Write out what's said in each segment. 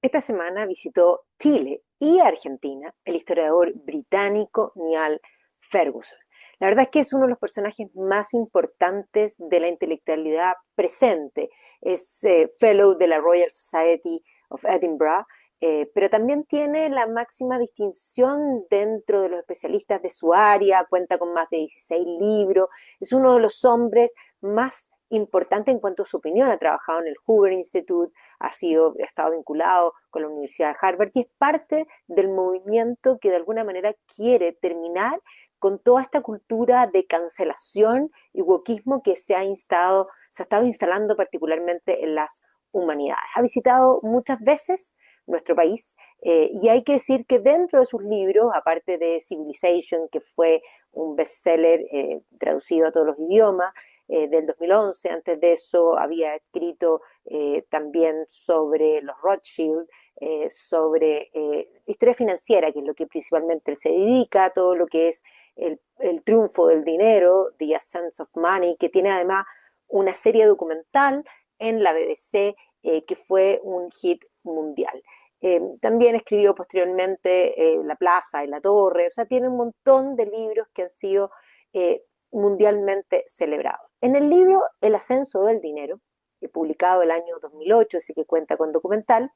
Esta semana visitó Chile y Argentina el historiador británico Niall Ferguson. La verdad es que es uno de los personajes más importantes de la intelectualidad presente. Es fellow de la Royal Society of Edinburgh, pero también tiene la máxima distinción dentro de los especialistas de su área, cuenta con más de 16 libros, es uno de los hombres más importantes en cuanto a su opinión. Ha trabajado en el Hoover Institute, ha estado vinculado con la Universidad de Harvard y es parte del movimiento que de alguna manera quiere terminar con toda esta cultura de cancelación y wokismo que se ha estado instalando particularmente en las humanidades. Ha visitado muchas veces nuestro país, y hay que decir que dentro de sus libros, aparte de Civilization, que fue un bestseller traducido a todos los idiomas, del 2011. Antes de eso había escrito también sobre los Rothschild, sobre historia financiera, que es lo que principalmente él se dedica, todo lo que es el triunfo del dinero, The Ascent of Money, que tiene además una serie documental en la BBC que fue un hit mundial. También escribió posteriormente La Plaza y la Torre, o sea, tiene un montón de libros que han sido eh, mundialmente celebrados. En el libro El ascenso del dinero, publicado el año 2008, así que cuenta con documental,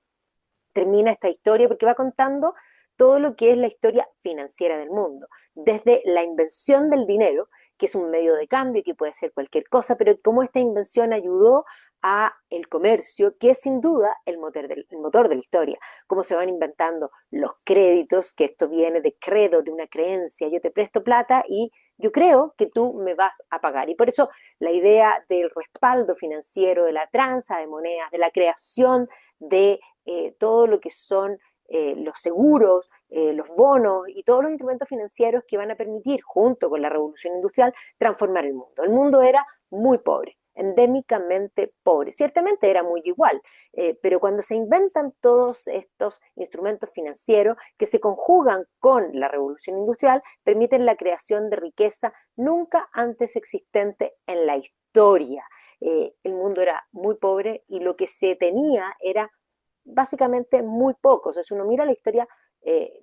termina esta historia porque va contando todo lo que es la historia financiera del mundo, desde la invención del dinero, que es un medio de cambio, que puede ser cualquier cosa, pero cómo esta invención ayudó a el comercio, que es sin duda el motor de la historia, cómo se van inventando los créditos, que esto viene de credo, de una creencia, yo te presto plata y yo creo que tú me vas a pagar. Y por eso la idea del respaldo financiero, de la tranza de monedas, de la creación de todo lo que son los seguros, los bonos y todos los instrumentos financieros que van a permitir, junto con la revolución industrial, transformar el mundo. El mundo era muy pobre, endémicamente pobre. Ciertamente era muy igual, pero cuando se inventan todos estos instrumentos financieros que se conjugan con la revolución industrial, permiten la creación de riqueza nunca antes existente en la historia. El mundo era muy pobre y lo que se tenía era básicamente muy pocos. O sea, si uno mira la historia,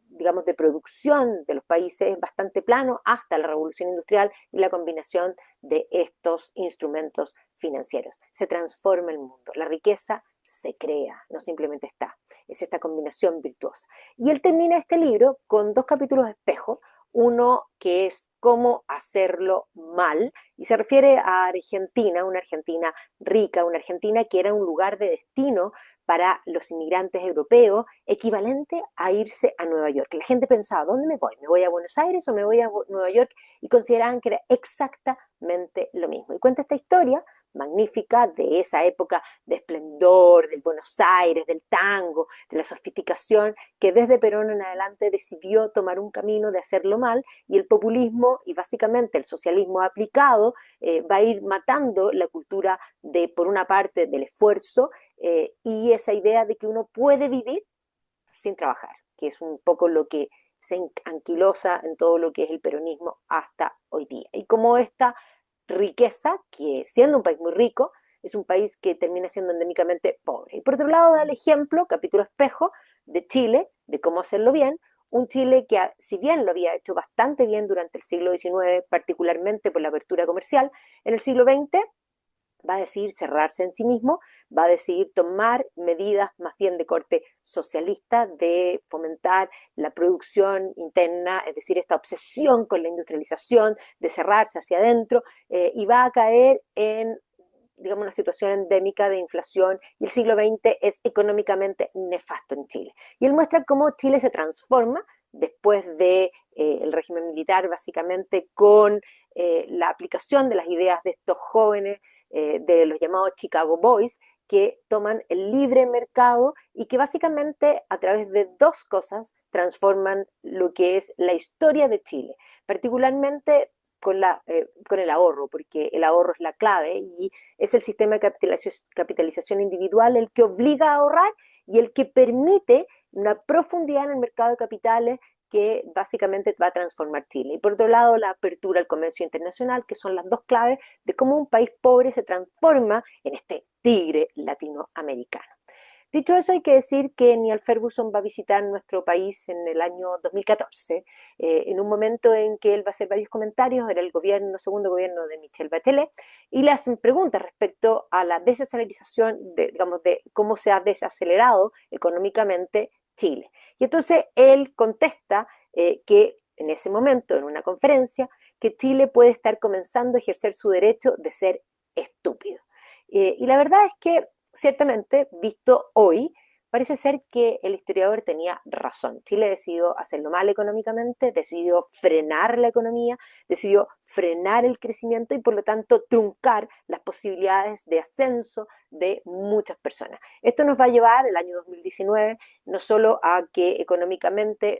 digamos, de producción de los países, es bastante plano hasta la revolución industrial y la combinación de estos instrumentos financieros. Se transforma el mundo, la riqueza se crea, no simplemente está. Es esta combinación virtuosa. Y él termina este libro con dos capítulos de espejo, uno que es cómo hacerlo mal, y se refiere a Argentina, una Argentina rica, una Argentina que era un lugar de destino para los inmigrantes europeos, equivalente a irse a Nueva York. La gente pensaba, ¿dónde me voy? ¿Me voy a Buenos Aires o me voy a Nueva York? Y consideraban que era exactamente lo mismo. Y cuenta esta historia magnífica de esa época de esplendor, del Buenos Aires, del tango, de la sofisticación, que desde Perón en adelante decidió tomar un camino de hacerlo mal, y el populismo y básicamente el socialismo aplicado va a ir matando la cultura de, por una parte, del esfuerzo, y esa idea de que uno puede vivir sin trabajar, que es un poco lo que se anquilosa en todo lo que es el peronismo hasta hoy día. Y como esta riqueza, que siendo un país muy rico, es un país que termina siendo endémicamente pobre. Y por otro lado da el ejemplo, capítulo espejo, de Chile, de cómo hacerlo bien, un Chile que si bien lo había hecho bastante bien durante el siglo XIX, particularmente por la apertura comercial, en el siglo XX va a decidir cerrarse en sí mismo, va a decidir tomar medidas más bien de corte socialista, de fomentar la producción interna, es decir, esta obsesión con la industrialización, de cerrarse hacia adentro, y va a caer en, digamos, una situación endémica de inflación, y el siglo XX es económicamente nefasto en Chile. Y él muestra cómo Chile se transforma después de el régimen militar, básicamente con la aplicación de las ideas de estos jóvenes, de los llamados Chicago Boys, que toman el libre mercado y que básicamente a través de dos cosas transforman lo que es la historia de Chile, particularmente con el ahorro, porque el ahorro es la clave y es el sistema de capitalización individual el que obliga a ahorrar y el que permite una profundidad en el mercado de capitales que básicamente va a transformar Chile. Y por otro lado, la apertura al comercio internacional, que son las dos claves de cómo un país pobre se transforma en este tigre latinoamericano. Dicho eso, hay que decir que Neil Ferguson va a visitar nuestro país en el año 2014, en un momento en que él va a hacer varios comentarios en el segundo gobierno de Michelle Bachelet, y le hacen preguntas respecto a la desacelerización, digamos, de cómo se ha desacelerado económicamente Chile. Y entonces él contesta que en ese momento, en una conferencia, que Chile puede estar comenzando a ejercer su derecho de ser estúpido. Y la verdad es que, ciertamente, visto hoy, parece ser que el historiador tenía razón. Chile decidió hacerlo mal económicamente, decidió frenar la economía, decidió frenar el crecimiento y por lo tanto truncar las posibilidades de ascenso de muchas personas. Esto nos va a llevar el año 2019 no solo a que económicamente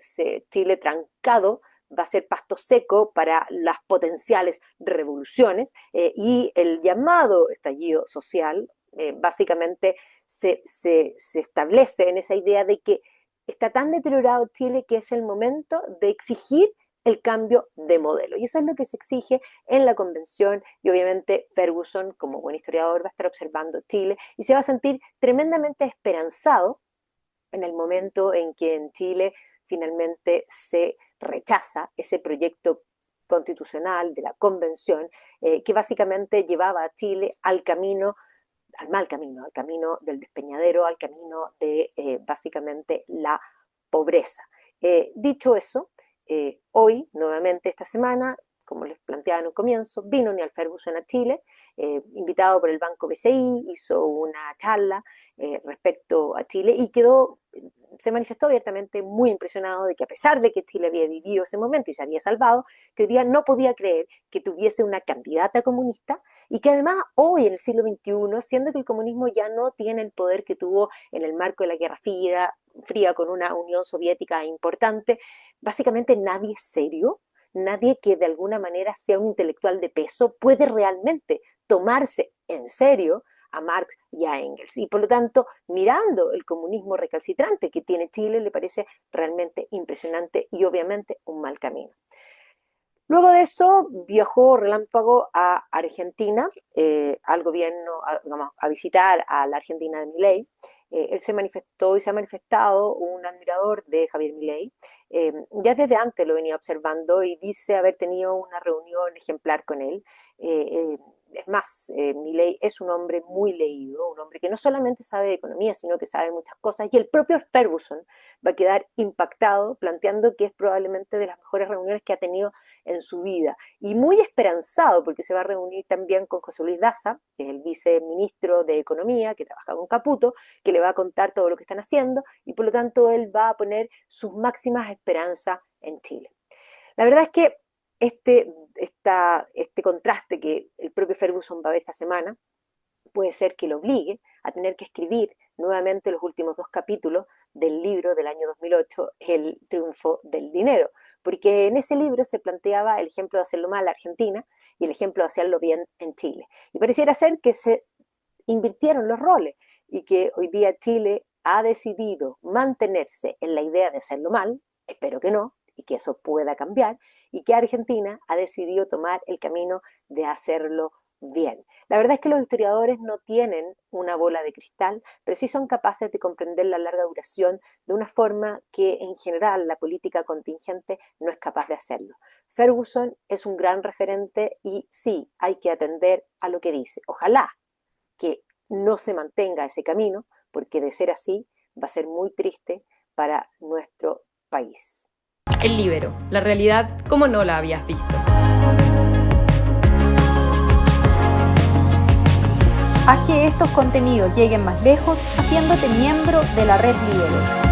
Chile trancado va a ser pasto seco para las potenciales revoluciones y el llamado estallido social básicamente se establece en esa idea de que está tan deteriorado Chile que es el momento de exigir el cambio de modelo. Y eso es lo que se exige en la convención y obviamente Ferguson, como buen historiador, va a estar observando Chile y se va a sentir tremendamente esperanzado en el momento en que en Chile finalmente se rechaza ese proyecto constitucional de la convención que básicamente llevaba a Chile al camino, al mal camino, al camino del despeñadero, al camino de básicamente la pobreza. Dicho eso, hoy, nuevamente esta semana, como les planteaba en un comienzo, vino Neil Ferguson a Chile, invitado por el Banco BCI, hizo una charla respecto a Chile y se manifestó abiertamente muy impresionado de que a pesar de que Chile había vivido ese momento y se había salvado, que hoy día no podía creer que tuviese una candidata comunista y que además hoy en el siglo XXI, siendo que el comunismo ya no tiene el poder que tuvo en el marco de la Guerra Fría con una Unión Soviética importante, básicamente nadie serio, nadie que de alguna manera sea un intelectual de peso puede realmente tomarse en serio a Marx y a Engels. Y por lo tanto, mirando el comunismo recalcitrante que tiene Chile, le parece realmente impresionante y obviamente un mal camino. Luego de eso viajó relámpago a Argentina, al gobierno, a visitar a la Argentina de Milei. Él se manifestó y se ha manifestado un admirador de Javier Milei. Ya desde antes lo venía observando y dice haber tenido una reunión ejemplar con él. Es más, Milei es un hombre muy leído, un hombre que no solamente sabe de economía, sino que sabe muchas cosas, y el propio Ferguson va a quedar impactado, planteando que es probablemente de las mejores reuniones que ha tenido en su vida, y muy esperanzado, porque se va a reunir también con José Luis Daza, que es el viceministro de Economía, que trabaja con Caputo, que le va a contar todo lo que están haciendo, y por lo tanto él va a poner sus máximas esperanzas en Chile. La verdad es que este contraste que el propio Ferguson va a ver esta semana puede ser que lo obligue a tener que escribir nuevamente los últimos 2 capítulos del libro del año 2008, El triunfo del dinero, porque en ese libro se planteaba el ejemplo de hacerlo mal a Argentina y el ejemplo de hacerlo bien en Chile. Y pareciera ser que se invirtieron los roles y que hoy día Chile ha decidido mantenerse en la idea de hacerlo mal, espero que no, y que eso pueda cambiar, y que Argentina ha decidido tomar el camino de hacerlo bien. La verdad es que los historiadores no tienen una bola de cristal, pero sí son capaces de comprender la larga duración de una forma que en general la política contingente no es capaz de hacerlo. Ferguson es un gran referente y sí, hay que atender a lo que dice. Ojalá que no se mantenga ese camino, porque de ser así va a ser muy triste para nuestro país. El Líbero, la realidad como no la habías visto. Haz que estos contenidos lleguen más lejos haciéndote miembro de la Red Líbero.